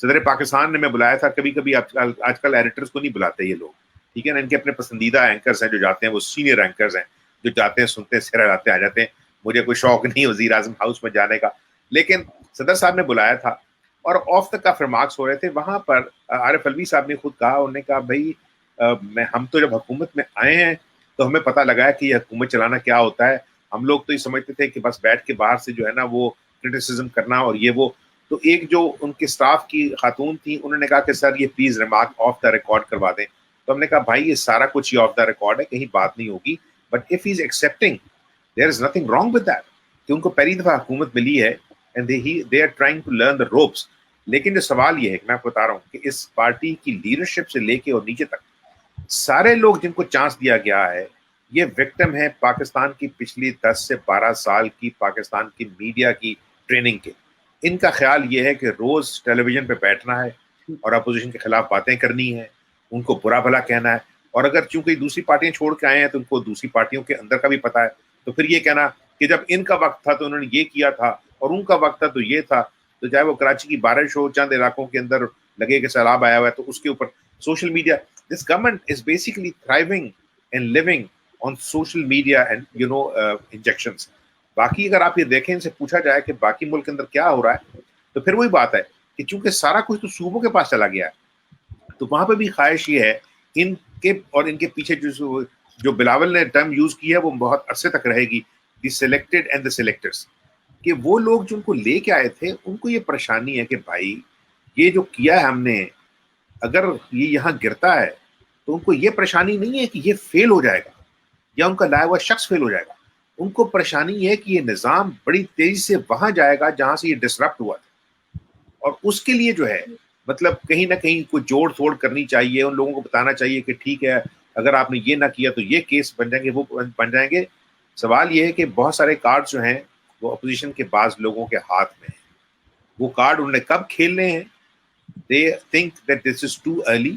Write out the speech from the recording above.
صدر پاکستان نے میں بلایا تھا. کبھی کبھی آج کل ایڈیٹرز کو نہیں بلاتے یہ لوگ, ٹھیک ہے نا, ان کے اپنے پسندیدہ اینکرز ہیں جو جاتے ہیں, وہ سینئر اینکرز ہیں جو جاتے ہیں, سنتے ہیں, سر آتے آ جاتے ہیں. مجھے کوئی شوق نہیں وزیر اعظم ہاؤس میں جانے کا, لیکن صدر صاحب نے بلایا تھا اور آف دا کف ریمارکس ہو رہے تھے. وہاں پر عارف علوی صاحب نے خود کہا, انہوں نے کہا بھائی ہم تو جب حکومت میں آئے ہیں تو ہمیں پتہ لگا ہے کہ یہ حکومت چلانا کیا ہوتا ہے. ہم لوگ تو یہ سمجھتے تھے کہ بس بیٹھ کے باہر سے جو ہے نا وہ کرٹیسزم کرنا اور یہ وہ. تو ایک جو ان کے سٹاف کی خاتون تھیں, انہوں نے کہا کہ سر یہ please remark of the record کروا دیں. تو ہم نے کہا بھائی یہ سارا کچھ ہی آف دا ریکارڈ ہے, کہیں بات نہیں ہوگی, but if he is accepting there is nothing wrong with that, کہ ان کو پہلی دفعہ حکومت ملی ہے and they are trying to learn the ropes. لیکن جو سوال یہ ہے کہ میں آپ کو بتا رہا ہوں کہ اس پارٹی کی لیڈرشپ سے لے کے اور نیچے تک سارے لوگ جن کو چانس دیا گیا ہے یہ وکٹم ہے پاکستان کی پچھلی 10 سے 12 سال کی پاکستان کی میڈیا کی ٹریننگ کے. ان کا خیال یہ ہے کہ روز ٹیلی ویژن پہ بیٹھنا ہے اور اپوزیشن کے خلاف باتیں کرنی ہیں, ان کو برا بھلا کہنا ہے, اور اگر چونکہ دوسری پارٹیاں چھوڑ کے آئے ہیں تو ان کو دوسری پارٹیوں کے اندر کا بھی پتہ ہے, تو پھر یہ کہنا کہ جب ان کا وقت تھا تو انہوں نے یہ کیا تھا اور ان کا وقت تھا تو یہ تھا. تو چاہے وہ کراچی کی بارش ہو, چند علاقوں کے اندر لگے کہ سیلاب آیا ہوا ہے, تو اس کے اوپر social media, this government is basically thriving and living on social media and injections. باقی اگر آپ یہ دیکھیں, ان سے پوچھا جائے کہ باقی ملک کے اندر کیا ہو رہا ہے, تو پھر وہی بات ہے کہ چونکہ سارا کچھ تو صوبوں کے پاس چلا گیا ہے, تو وہاں پہ بھی خواہش یہ ہے ان کے اور ان کے پیچھے جو بلاول نے ٹرم یوز کی ہے وہ بہت عرصے تک رہے گی, the selected and the selectors, کہ وہ لوگ جو ان کو لے کے آئے تھے ان کو یہ پریشانی ہے کہ بھائی یہ جو کیا ہے ہم نے, اگر یہ یہاں گرتا ہے تو ان کو یہ پریشانی نہیں ہے کہ یہ فیل ہو جائے گا یا ان کا لایا ہوا شخص فیل ہو جائے گا. ان کو پریشانی یہ ہے کہ یہ نظام بڑی تیزی سے وہاں جائے گا جہاں سے یہ ڈسرپٹ ہوا تھا, اور اس کے لیے جو ہے مطلب کہیں نہ کہیں کوئی جوڑ توڑ کرنی چاہیے. ان لوگوں کو بتانا چاہیے کہ ٹھیک ہے اگر آپ نے یہ نہ کیا تو یہ کیس بن جائیں گے, وہ بن جائیں گے. سوال یہ ہے کہ بہت سارے کارڈ جو ہیں وہ اپوزیشن کے بعض لوگوں کے ہاتھ میں ہیں. وہ کارڈ انہوں نے کب کھیلنے ہیں, they think that this is too early,